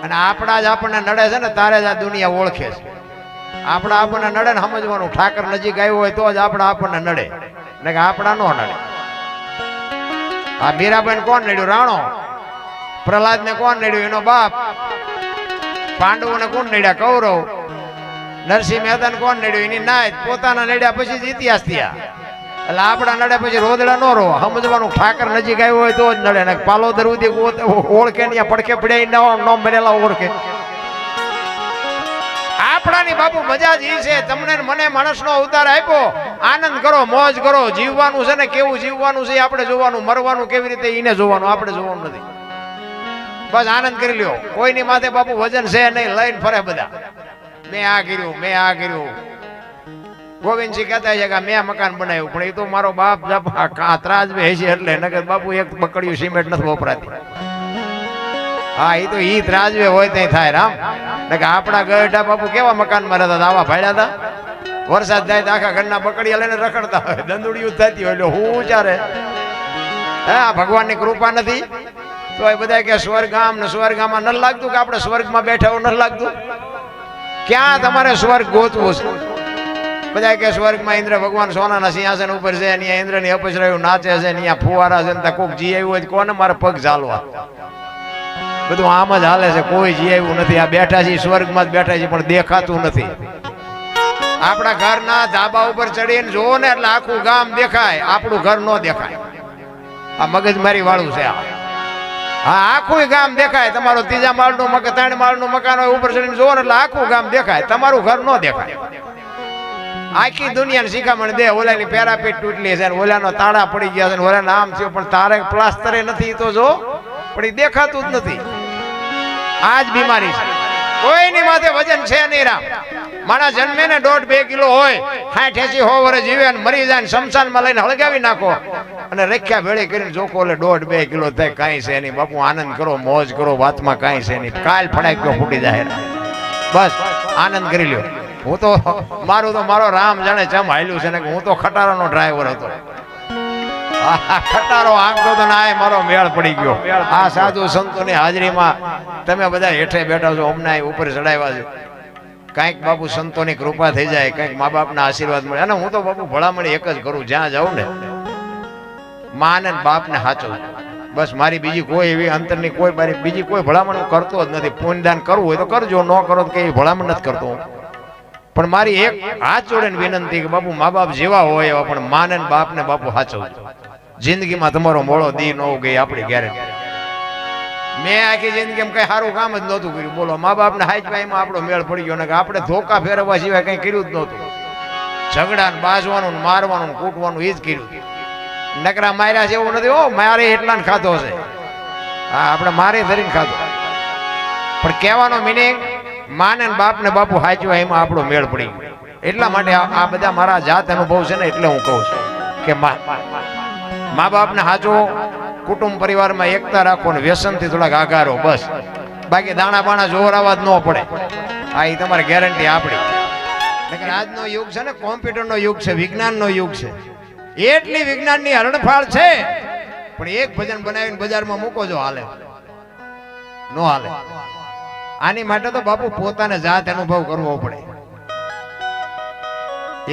અને આપણા જ આપણને નડે છે ને તારે જ આ દુનિયા ઓળખે છે. આપણા આપણને નડે ને સમજવાનું, ઠાકર નજીક આવ્યો હોય તો જ આપણા આપણને નડે, ને કે આપણા નો નડે. આ મીરાબાઈ કોણ નડ્યું? રાણો. પ્રહલાદ ને કોણ નડ્યું? એનો બાપ. પાંડવો ને કોણ નડ્યા? કૌરવ. નરસિંહ મહેતા ને કોણ નડ્યું? એની નાય. પોતાના નડ્યા પછી જ ઇતિહાસ થયા. એટલે આપણા નડે પછી રોદડા નો રો. સમજવાનું, ઠાકર નજીક આવ્યો હોય તો જ નડે, ને પાલોદર ઉદી ઓળખે ને પડખે પડ્યા નોમ બનેલા ઓળખે. આપણાની બાપુ મજા જ ઈ છે. તમને મને માણસનો અવતાર આપ્યો, આનંદ કરો, મોજ કરો. જીવવાનું છે ને કેવું જીવવાનું છે આપણે જોવાનું, મરવાનું કેવી રીતે એને જોવાનું, આપણે જોવાનું નથી. બસ આનંદ કરી લ્યો. કોઈની માથે બાપુ વજન છે નહીં, લઈને ફરે બધા. મેં આ કર્યું, મેં આ કર્યું. ગોવિંદસિંહ કહેતા છે કે મેં મકાન બનાવ્યું, પણ એ તો મારો બાપ ત્રાજ બે છે એટલે નગર બાપુ એક બકડ્યું સિમેન્ટ નથી વપરાતી. હા, એ તો ઈ ત્રાજવે હોય ત્યાં થાય રામ. કે આપણા ગઢા બાપુ કેવા મકાનમાં રહેતા હતા? આવા ભાડ્યા હતા. વરસાદ થાય તો આખા ઘરના બકડીયા લઈને રખડતા હોય, દંદુડિયું થતી હોય. એટલે હું ચારે હા, ભગવાનની કૃપા નથી તો એ બધા કે સ્વર્ગામ ને સ્વર્ગામાં ન લાગતું કે આપણે સ્વર્ગમાં બેઠા એવું ન લાગતું? ક્યાં તમારે સ્વર્ગ ગોતવું છે? બધા કે સ્વર્ગમાં ઇન્દ્ર ભગવાન સોનાના સિંહાસન ઉપર છે, અહીંયા ઇન્દ્રની અપસરાયું નાચે છે, અહીંયા ફુવારા છે, ત્યાં કોક જી આવ્યું હોય કોને મારે પગ ઝાલવા? બધું આમ જ હાલે છે, કોઈ જી આવ્યું નથી. આ બેઠા છે સ્વર્ગમાં જ બેઠા છે, પણ દેખાતું નથી. આપણા ઘરના ધાબા ઉપર ચડીને જોવો ને એટલે આખું ગામ દેખાય, આપણું ઘર ન દેખાય. આ મગજમારી વાળું છે. હા, આખું ગામ દેખાય. તમારો ત્રીજા માળનું મકાન, 3 માળનું મકાન હોય, ઉપર ચડીને જોવો ને એટલે આખું ગામ દેખાય, તમારું ઘર ન દેખાય. આખી દુનિયાને શિખામણ દે, ઓલાની પેરાપીટ તૂટલી છે, ઓલાનો તાળા પડી ગયા છે, ઓલા નામ થયું, પણ તારે પ્લાસ્ટરે નથી તો જો, પણ એ દેખાતું જ નથી. આ જ બીમારી છે. કોઈની માથે વજન છે નહીં રામ. મારા જન્મે ને 1.5-2 કિલો હોય, 60-80-100 વર્ષ જીવે અને મરી જાય, શમશાનમાં લઈને હળગાવી નાખો અને રખ્યા ભેળી કરીને જોકો એટલે 1.5-2 કિલો થાય. કાંઈ છે નહીં બાપુ, આનંદ કરો, મોજ કરો, વાતમાં કાંઈ છે નહીં. કાલ ફડાઈ ગયો ફૂટી જાય, બસ આનંદ કરી લ્યો. હું તો મારો રામ જાણે ચમ હાલ્યું છે ને, હું તો ખટારાનો ડ્રાઈવર હતો. ખટારો આંકતો તો ના, મારો મેળ પડી ગયો. આ સાધુ સંતોની હાજરીમાં તમે બધા હેઠે બેઠા છો, અમને ઉપર ચડાવ્યા છે. કંઈક બાપુ સંતોની કૃપા થઈ જાય, કંઈક મા બાપના આશીર્વાદ મળે. અને હું તો બાપુ ભલામણી એક જ કરું, જ્યાં જાઉં ને મા ને બાપને હાચો. બસ મારી બીજી કોઈ એવી અંતરની કોઈ બીજી કોઈ ભલામણ કરતો જ નથી. પુણ્યદાન કરવું હોય તો કરજો, ન કરો તો કઈ ભલામણ નથી કરતો. પણ મારી એક હાથ જોડે વિનંતી કે બાપુ મા બાપ જેવા હોય એવા પણ મા ને બાપ ને બાપુ હાચો. જિંદગીમાં તમારો મોડો દી ન ગઈ આપણી ગેરંટી. મેં આખી જિંદગી કઈ સારું કામ જ નહોતું કર્યું. બોલો, મા બાપ ને હાચવાઈમાં આપણો મેળ પડી ગયો ને કે આપણે ધોકા ફેરવવા સિવાય કઈ કર્યું જ નહોતું. ઝઘડા ને બાજવાનું, મારવાનું, કૂટવાનું એ જ કર્યું. નકરા માર્યા છે એવું નથી. ઓ મારે એટલા ને ખાધો છે. હા, આપણે મારે ધરીને ખાધો. પણ કહેવાનો મિનિંગ મા ને બાપ ને બાપુ હાચવા એમાં આપણો મેળ પડી ગયો. એટલા માટે આ બધા મારા જાત અનુભવ છે ને, એટલે હું કહું છું કે મા બાપ ને હાચો, કુટુંબ પરિવારમાં એકતા રાખો ને વ્યસનથી થોડાક આઘારો, બસ. બાકી દાણા બાણા જોર આવાજ ન પડે. આ એ તમારી ગેરંટી આપણી. આજનો યુગ છે ને કોમ્પ્યુટરનો યુગ છે, વિજ્ઞાનનો યુગ છે. એટલી વિજ્ઞાનની હરણફાળ છે, પણ એક ભજન બનાવીને બજારમાં મૂકો જો હાલે? નો હાલે. આની માટે તો બાપુ પોતાને જાત અનુભવ કરવો પડે.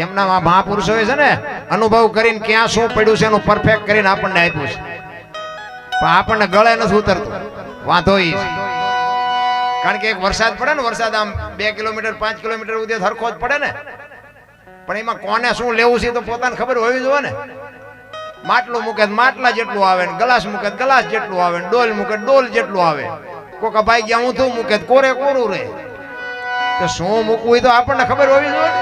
એમના મહાપુરુષો છે ને, અનુભવ કરીને ક્યાં શું પડ્યું છે એનું પરફેક્ટ કરીને આપણને આપ્યું છે. પણ આપણને ગળે નથી ઉતરતું. વાંધો એ છે. કારણ કે એક વરસાદ પડે ને, વરસાદ આમ 2 કિલોમીટર 5 કિલોમીટર સુધી સરખો જ પડે ને, પણ એમાં કોને શું લેવું છે તો પોતાને ખબર હોવી જોઈએ ને. માટલું મૂકે માટલા જેટલું આવે, ને ગ્લાસ મૂકે ગ્લાસ જેટલું આવે, ને ડોલ મૂકે ડોલ જેટલું આવે. કોકા ભાઈ ગયા ઊંધું મૂકે કોરે કોરું રહે. તો શું મૂકવું તો આપણને ખબર હોવી જોઈએ.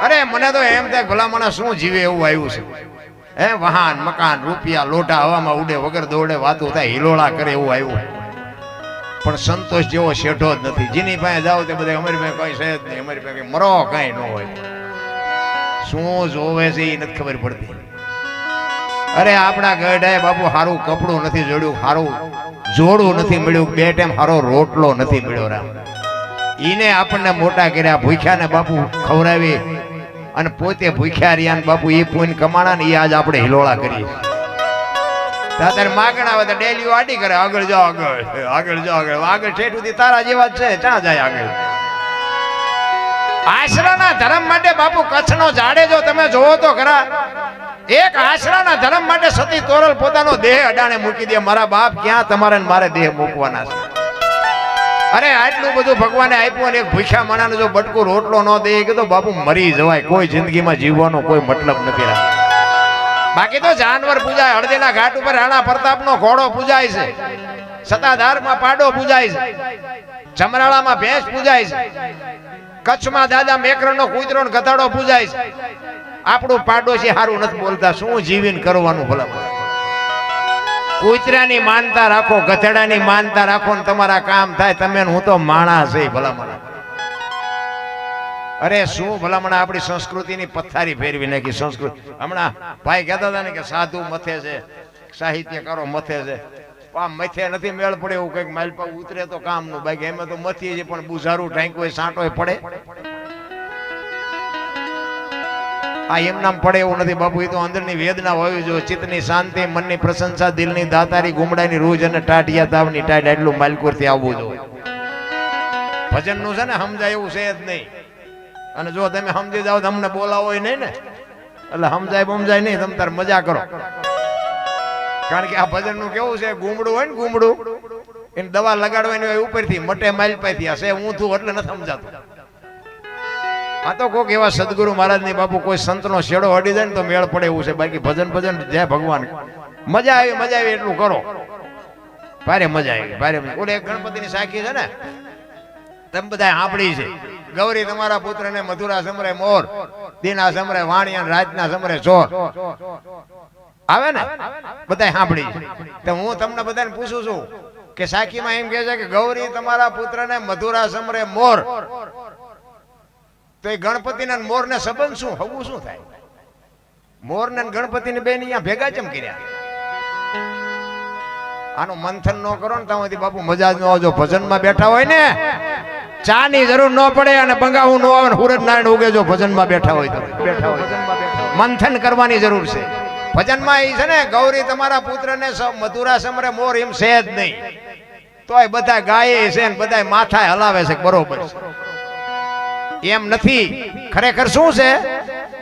અરે મને તો એમ થાય ભલા માણસ શું જીવે એવું આવ્યું છે. હે, વાહન મકાન રૂપિયા લોટા હવામાં ઉડે, વગર દોડે વાતો થાય, હિલોળા કરે એવું આવ્યું. પણ સંતોષ જેવો શેઠો જ નથી. જેની પાસે જાઓ તે બધા અમારી પાસે કઈ છે જ નહીં, અમારી પાસે મરો કઈ ન હોય. શું જોવે છે એ નથી ખબર પડતી. અરે આપણા ગઢાએ બાપુ સારું કપડું નથી જોડ્યું, સારું જોડું નથી મળ્યું, 2 ટાઈમ સારો રોટલો નથી મળ્યો. રામ ઈને આપણને મોટા કર્યા, ભૂખ્યા ને બાપુ ખવડાવી અને પોતે ભૂખ્યા રહ્યા ને બાપુ એ પૂન કમાણા ને એ આજ આપણે હિલોળા કરીએ. તારે માગણા આવે તો ડેલીઓ આડી કરે, આગળ જાઓ આગળ, આગળ જાઓ આગળ, આગળ ઠેઠ સુધી તારા જેવા જ છે, ક્યાં જાય આગળ? આશરાના ધર્મ માટે બાપુ કચ્છનો જાડેજો તમે જોવો તો ખરા. એક આશરાના ધર્મ માટે સતી તોરલ પોતાનો દેહ અડાણે મૂકી દે. મારા બાપ ક્યાં તમારે મારે દેહ મૂકવાના છે? અરે આટલું બધું ભગવાને આપ્યું અને એક ભૂખ્યા માણાને જો બટકું રોટલો ન દે કે તો બાપુ મરી જવાય. કોઈ જિંદગીમાં જીવવાનો કોઈ મતલબ નથી રાખતો. બાકી તો જાનવર પૂજાય, હળદીના ઘાટ ઉપર રાણા પ્રતાપનો ઘોડો પૂજાય છે, સતાધારમાં પાડો પૂજાય છે, ચમરાળામાં ભેંસ પૂજાય છે, કચ્છમાં દાદા મેકરણનો કૂતરો ને ગધાડો પૂજાય છે. આપણું પાડોશી હારું નથી બોલતા, શું જીવીને કરવાનું? ભલા કૂતરાની માનતા રાખો, ગધેડાની માનતા રાખો ને તમારા કામ થાય. તમે હું તો માણસ છે ભલામણા. અરે શું ભલામણા આપણી સંસ્કૃતિની પથારી ફેરવી નાખી. સંસ્કૃતિ હમણાં ભાઈ કહેતા હતા ને કે સાધુ મથે છે, સાહિત્યકારો મથે છે. આમ મથે નથી મેળ પડે એવું કઈક માઇલ પર ઉતરે તો કામનું. બાકી એમાં તો મથીએ છીએ પણ બુઝારું ટાંક હોય, સાંટો પડે. આ એમ નામ પડે એવું નથી બાપુ. એ તો અંદરની વેદના હોવી જોઈએ, ચિત્તની શાંતિ, મનની પ્રશંસા, દિલની દાતારી, ગુમડાની રૂજ અને ટાટિયા તાવની ટાઈટ, એટલું માલકોરથી આવવું જોઈએ. ભજનનું છે ને સમજાય એવું છે જ નહીં. અને જો તમે સમજી જાઓ તો અમને બોલાવો નહીં ને, એટલે સમજાય બમજાય નહીં, તમે તાર મજા કરો. કારણ કે આ ભજનનું કેવું છે, ગુમડું હોય ને ગુમડું, એને દવા લગાડવાની હોય ઉપરથી, મટે માઇલ પાઈથી. હશે હું છું એટલે નથી સમજાતું. આ તો કોક એવા સદગુરુ મહારાજ ની બાપુ કોઈ સંતનો શેડો અડી જાય ને તો મેળ પડે એવું છે. બાકી ભજન ભજન જય ભગવાન, મજા આવી એટલું કરો. ભારે મજા આવી, ભારે મજા. ઓલે એક ગણપતિની સાખી છે ને, તમે બધા સાંભળી છે. ગૌરી તમારા પુત્ર ને મધુરા સમરે મોર, દીના સમરે વાણિયા, રાતના સમરે ચોર. આવે ને બધા સાંભળી છે. તો હું તમને બધાને પૂછું છું કે સાખીમાં એમ કે છે કે ગૌરી તમારા પુત્ર ને મધુરા સમરે મોર, તો એ ગણપતિ ને મોર ને સંબંધ શું, હવું શું થાય? મોર ને ગણપતિ ને બે અહીંયા ભેગા ચમ કર્યા? આનું મંથન ન કરો ને તમારી બાપુ મજા જ ન આવજો. ભજનમાં બેઠા હોય ને ચા ની જરૂર ન પડે અને બંગાવું ન આવે, સૂરજ નારાયણ ઉગે જો ભજનમાં બેઠા હોય તો. બેઠા હોય મંથન કરવાની જરૂર છે. ભજનમાં એ છે ને ગૌરી તમારા પુત્ર ને મધુરા સમરે મોર એમ છે જ નહીં. તોય બધા ગાય છે ને બધા માથા હલાવે છે, બરોબર છે. એમ નથી. ખરેખર શું છે,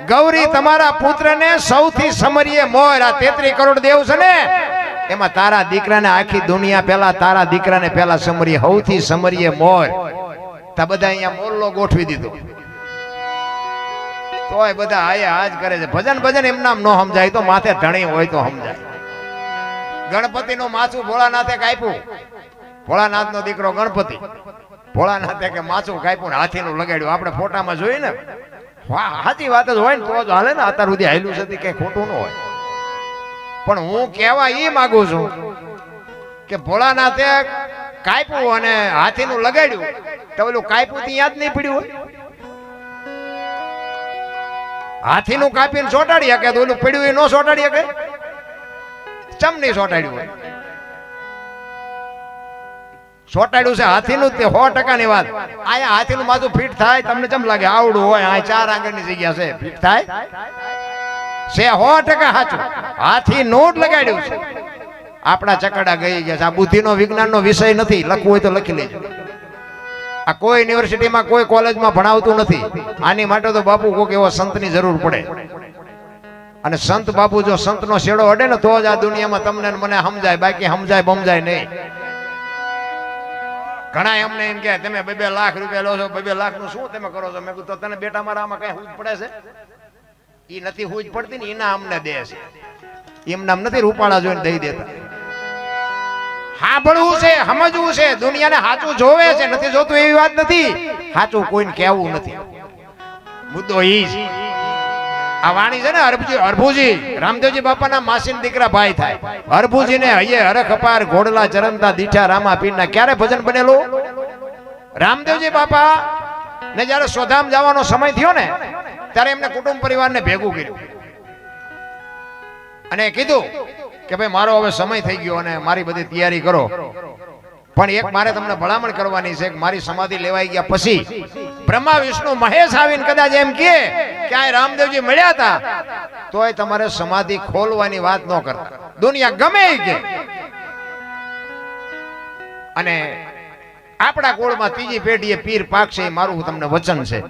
ગૌરી તમારા પુત્ર ને સૌથી સમરીએ મોર. આ 33 કરોડ દેવ છે ને, એમાં તારા દીકરાને આખી દુનિયા પેલા, તારા દીકરાને પેલા સમરીએ, સૌથી સમરીએ મોર. તા બધા અહીંયા મોરલો ગોઠવી દીધો. તોય બધા આયા આજ કરે છે. ભજન ભજન એમ નામ ન સમજાય, તો માથે ધણી હોય તો સમજાય. ગણપતિ નું માથું ભોળાનાથે કાપ્યું. ભોળાનાથ નો દીકરો ગણપતિ, ભોળાનાથે કે માથું કાપ્યું ને હાથીનું લગાડ્યું. આપણે ફોટામાં જોઈએ ને, સાચી વાત જ હોય ને તો જ હાલે ને. અત્યાર સુધી હાલ્યું છે કઈ ખોટું ન હોય. પણ હું કહેવા એ માંગુ છું કે ભોળાનાથે કાપ્યું અને હાથીનું લગાડ્યું, તો ઓલું કાપ્યું ત્યાં યાદ નહીં પડ્યું હોય? હાથીનું કાપીને ચોટાડી શકે તો ઓલું પડ્યું એ ન ચોટાડી શકે? ચમ નહીં ચોટાડ્યું હોય? ચોટાડ્યું છે હાથીનું જ, તે 100% ની વાત. અહીંયા હાથીનું માથું ફિટ થાય તમને કેમ લાગે? આવડું હોય, આ 4 આંગળની જગ્યા છે, ફિટ થાય છે? 100% સાચું. હાથીનું જ લગાડ્યું છે. આપણા ચકડા ગઈ ગયા છે. આ બુદ્ધિનો વિજ્ઞાનનો વિષય નથી, લખવું હોય તો લખી લેજો. આ કોઈ યુનિવર્સિટીમાં કોઈ કોલેજમાં ભણાવતું નથી. આની માટે તો બાપુ કોઈક એવો સંતની જરૂર પડે. અને સંત બાપુ જો સંતનો શેડો અડે ને તો જ આ દુનિયામાં તમને મને સમજાય, બાકી સમજાય બમજાય નહીં. ઘણા એમને એમ કે તમે 2 લાખ રૂપિયા લો છો, 2 લાખ નું શું તમે કરો છો? મેં કીધું તો તને બેટા મારા આમાં કઈ હુજ પડે છે? ઈ નથી હુજ પડતી ને, એના અમને દે છે. એમ નામ નથી રૂપાળા જોઈને દઈ દેતા. સાંભળવું છે, સમજવું છે, દુનિયાને સાચું જોવે છે, નથી જોતું એવી વાત નથી. સાચું કોઈને કહેવું નથી. મુદ્દો ઈ છે. આ વાણી છે ને હરભુજી, રામદેવજી બાપાના માસીના દીકરા ભાઈ થાય. હરભુજી ને હૈયે હરખ અપાર ઘોડલા ચરમતા દીઠા રામા પીરના. ક્યારે ભજન બનેલું? રામદેવજી બાપા ને જયારે સ્વધામ જવાનો સમય થયો ને, ત્યારે એમને કુટુંબ પરિવારને ભેગું કર્યું અને કીધું કે ભાઈ મારો હવે સમય થઈ ગયો અને મારી બધી તૈયારી કરો. પણ એક મારે તમને ભલામણ કરવાની છે કે મારી સમાધિ લેવાઈ ગયા પછી બ્રહ્મા વિષ્ણુ મહેશ આવીને કદાચ એમ કહે કે આ રામદેવજી મળ્યા હતા, તોય તમારે સમાધિ ખોલવાની વાત ન કરતા. દુનિયા ગમે કે અને આપણા કોળમાં ત્રીજી પેઢીએ પીર પાકશે મારું તમને વચન છે.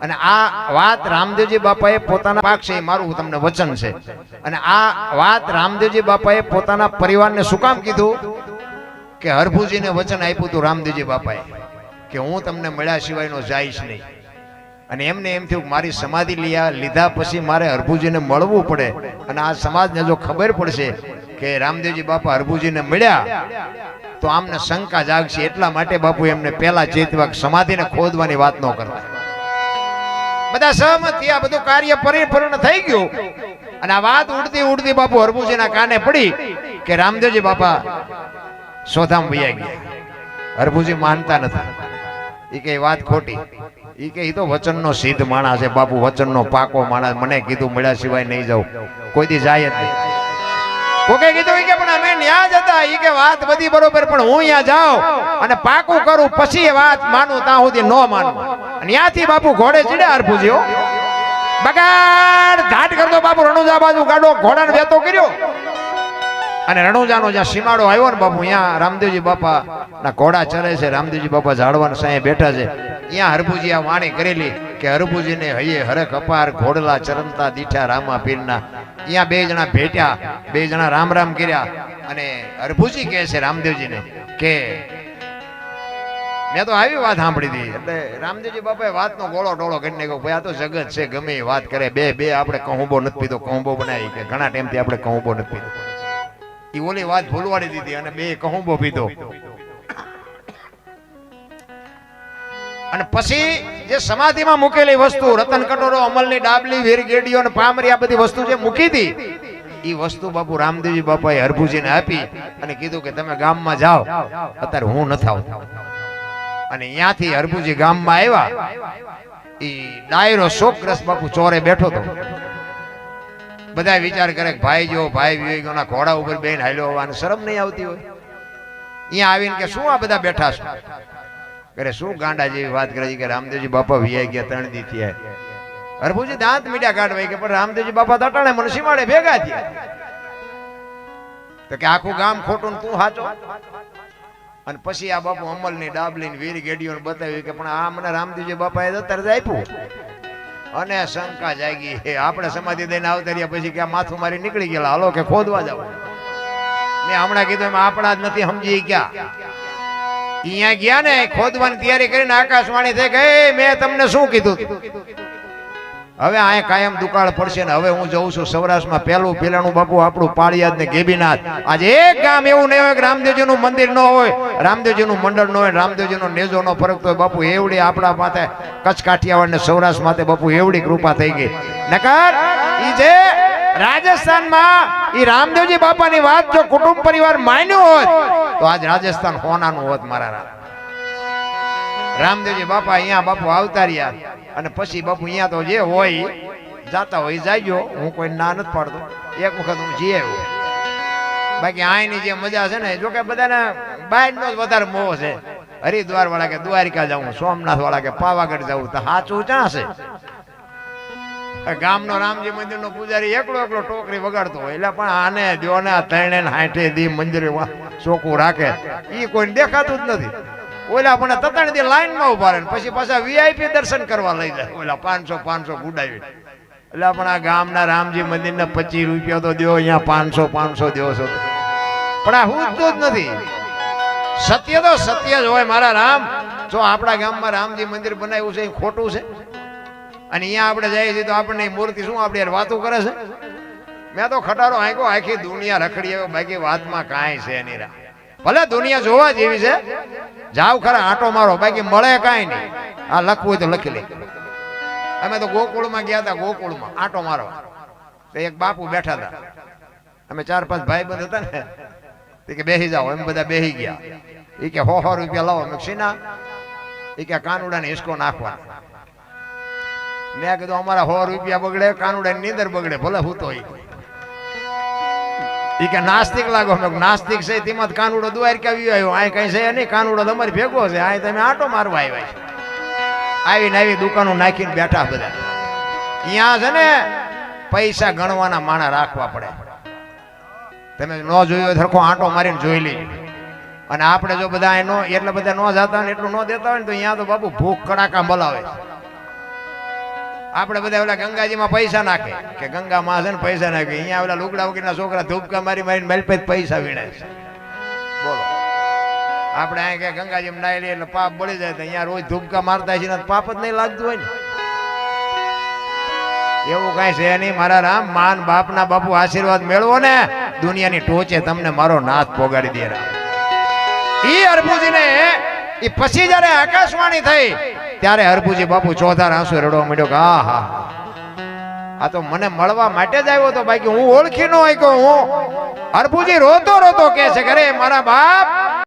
અને આ વાત રામદેવજી બાપાએ પોતાના પાકશે મારું તમને વચન છે. અને આ વાત રામદેવજી બાપાએ પોતાના પરિવારને શું કામ કીધું કે હરભુજીને વચન આપ્યું હતું રામદેવજી બાપાએ કે હું તમને મળ્યા સિવાયનો જઈશ નહીં. અને એમને એમ થયું મારી સમાધિ લીધા પછી મારે હરભુજીને મળવું પડે અને આ સમાજને જો ખબર પડશે કે રામદેવજી બાપા હરભુજીને મળ્યા તો આમને શંકા જાગશે. એટલા માટે બાપુ એમને પહેલા ચેતવા સમાધિને ખોદવાની વાત ન કરવા. બધા સહમત થયા, બધું કાર્ય પરિપૂર્ણ થઈ ગયું. અને આ વાત ઉડતી ઉડતી બાપુ હરભુજીના કાને પડી કે રામદેવજી બાપા સોધામ વૈયા ગયા. હરભુજી માનતા નથી. એ કે વાત ખોટી. એ કે એ તો વચનનો સિદ્ધ માણસ છે બાપુ, વચનનો પાકો માણસ. મને કીધું મળ્યા સિવાય નહીં જાઉં, કોઈ દી જાય જ નહીં. કોકે કીધું કે પણ અમે ન્યા જતા. એ કે વાત બધી બરોબર, પણ હું અહીંયા જાઉં અને પાકું કરું પછી એ વાત માનું, ત્યાં સુધી ન માનું. અને ત્યાંથી બાપુ ઘોડે ચડ્યા હરભુજીઓ. બગાડ ઘાટ કરતો બાપુ રણુજા બાજુ ગાડો ઘોડાને વેતો કર્યો. અને રણુજાનો જ્યાં સીમાડો આવ્યો ને બાપુ, અહીંયા રામદેવજી બાપા ના ઘોડા ચરે છે. રામદેવજી બાપા ઝાડવાના સાંયે બેઠા છે. અહીંયા હરભુજી આ વાણી કરેલી કે હરભુજીને હૈયે હરખ અપાર ઘોડલા ચરમતા દીઠા રામા પીરના. અહીંયા બે જણા ભેટ્યા, બે જણા રામ રામ કર્યા. અને હરભુજી કહે છે રામદેવજીને કે મેં તો આવી વાત સાંભળી હતી. એટલે રામદેવજી બાપાએ વાતનો ગોળો ટોળો કરી નાખ્યો. ભાઈ આ તો જગત છે, ગમે એ વાત કરે. બે આપણે કહુંબો નથી પીધો, કહુંબો બનાવી કે ઘણા ટાઈમથી આપણે કહુંબો નથી પીધો. એ ઓલી વાત ભૂલવાડી દીધી અને બે કહુંબો પીધો. અને પછી જે સમાધિમાં મૂકેલી વસ્તુ રતન કટોરો, અમલની ડાબલી, વીરગેડીઓ અને પામરી, આ બધી વસ્તુ જે મૂકી હતી એ વસ્તુ બાપુ રામદેવજી બાપાએ હરભુજીને આપી અને કીધું કે તમે ગામમાં જાઓ, અત્યારે હું નથી આવતો. અને ત્યાંથી હરભુજી ગામમાં આવ્યા. એ ડાયરો શોકગ્રસ્ત બાપુ ચોરે બેઠો હતો. બધા વિચાર કરે કે ભાઈ જો ભાઈ વિવેકોના ઘોડા ઉપર બેન હાલ્યો હોવાની શરમ નહીં આવતી હોય. અહીંયા આવીને કે શું આ બધા બેઠા છો? કરે શું ગાંડા જેવી વાત કરે કે રામદેવજી બાપા વિયાઈ ગયા 3 દી થયા. હરભુજી દાંત મીડિયા કાઢવાય કે પણ રામદેવજી બાપા દટાણે મને સીમાડે ભેગા થયા. તો કે આખું ગામ ખોટું તું સાચો. અને પછી આ બાપુ અમલની ડાબલીને વીર ગેડીઓને બતાવ્યું કે પણ આ મને રામદેવજી બાપાએ અત્યારે આપ્યું. અને શંકા જાગી. આપણે સમાધિ દઈને આવતા રહ્યા પછી કે માથું મારી નીકળી ગયેલા, હાલો કે ખોદવા જાવ. મેં હમણાં કીધું એમાં આપણા જ નથી સમજી ગયા. અહીંયા ગયા ને ખોદવાની તૈયારી કરીને આકાશવાણી થઈ ગઈ, મેં તમને શું કીધું? હવે આ કાયમ દુકાળ પડશે ને હવે હું જઉં છું સૌરાષ્ટ્રમાં. પેલાનું બાપુ આપણું પાળિયાદ ને ગેબીનાથ. આજે એક ગામ એવું નહીં હોય કે રામદેવજીનું મંદિર ન હોય, રામદેવજીનું મંડળ ન હોય, રામદેવજીનો નેજો નો ફરક હોય. બાપુ એવડી આપણા માથે કચ્છ કાઠિયાવાડ ને સૌરાષ્ટ્ર માથે બાપુ એવડી કૃપા થઈ ગઈ. નકર ઈ જે રાજસ્થાનમાં ઈ રામદેવજી બાપાની વાત જો કુટુંબ પરિવાર માન્યું હોત તો આજ રાજસ્થાન હોનાનું હોત. મારા રામદેવજી બાપા અહીંયા બાપુ આવતા રહ્યા. અને પછી બાપુ અહીંયા તો જે હોય જાતા હોય જાયજો, હું કોઈ ના નથી પાડતો. એક વખત હું જઈ આવ્યો. બાકી અહીંની જે મજા છે ને, જો કે બધાને બહારનો જ વધારે મોહ છે. હરિદ્વાર વાળા કે દ્વારિકા જવું, સોમનાથ વાળા કે પાવાગઢ જવું, તો સાચું ક્યાં છે? ગામનો રામજી મંદિરનો પૂજારી એકલો ટોકરી વગાડતો હોય. એટલે પણ આને દો ને 360 દી મંદિર ચોખ્ખું રાખે, એ કોઈને દેખાતું જ નથી. ઓલા પણ 3 દી લાઈનમાં ઉભા રહે, પછી પાછા વીઆઈપી દર્શન કરવા લઈ જાય. ઓલા 500 ગુડાવી. એટલે પણ આ ગામના રામજી મંદિરના 25 રૂપિયા તો દો, અહીંયા 500 દો છો. પણ આ હું જ નથી. સત્ય તો સત્ય જ હોય મારા રામ. જો આપણા ગામમાં રામજી મંદિર બનાવ્યું છે એ ખોટું છે? અને અહીંયા આપણે જઈએ છીએ તો આપણને મૂર્તિ શું આપણી યાર વાતો કરે છે? મેં તો ખટારો આંક્યો, આખી દુનિયા રખડી આવ્યો, બાકી વાતમાં કાંઈ છે નહીં. ભલે દુનિયા જોવા જેવી છે, જાવ ખરા આંટો મારો, બાકી મળે કાંઈ નહીં. આ લખવું હોય તો લખી લે. અમે તો ગોકુળમાં ગયા હતા, ગોકુળમાં આંટો મારો. તો એક બાપુ બેઠા હતા. અમે 4-5 ભાઈબંધ હતા ને, કે બેસી જાઓ. એમ બધા બેસી ગયા. એ કે 100 રૂપિયા લાવો. મેં સીના. એ કે કાનુડાને હિસકો નાખવા. મેં કીધું અમારા 100 રૂપિયા બગડે, કાનુડાની નીંદર બગડે, ભલે હું તો. એ કે નાસ્તિક લાગો. નાસ્તિક છે તેમાં કાનુડો દ્વારકા આવ્યો. આ કઈ છે નહીં, કાનુડો તમારી ભેગો છે. આ તમે આંટો મારવા આવ્યા છે. આવીને આવી દુકાનો નાખીને બેઠા બધા. અહીંયા છે ને પૈસા ગણવાના માણા રાખવા પડે. તમે ન જોયું હોય સરખો આંટો મારીને જોઈ લેજો. અને આપણે જો બધા એનો એટલે બધા ન જતા હોય એટલું ન દેતા હોય ને તો અહીંયા તો બાપુ ભૂખ કડાકા બોલાવે. આપણે બધા ઓલા ગંગાજીમાં પૈસા નાખે કે ગંગા માં છે ને પૈસા નાખે. અહીંયા ઓલા લુગડા વગરના છોકરા ધૂપકા મારી મારીને મેલપે પૈસા વીણે છે. બોલો આપણે અહીં કે ગંગાજીમાં નાઈ લઈએ એટલે પાપ બળી જાય તો અહીંયા રોજ ધૂપકા મારતા છે ને પાપ જ નહીં લાગતું હોય ને. એવું કઈ છે નહીં મારા રામ. માન બાપના બાપુ આશીર્વાદ મેળવો ને દુનિયાની ટોચે તમને મારો નાથ પોગાડી દે. ઈ હરભુજીને ઈ પછી જયારે આકાશવાણી થઈ ત્યારે હરભુજી બાપુ ચોથા આંસુ રડવા માંડ્યો કે આહા આ તો મને મળવા માટે જ આવ્યો તો, બાકી હું ઓળખી ન હોય કે હું. હરભુજી રોતો રોતો કે છે કે અરે મારા બાપ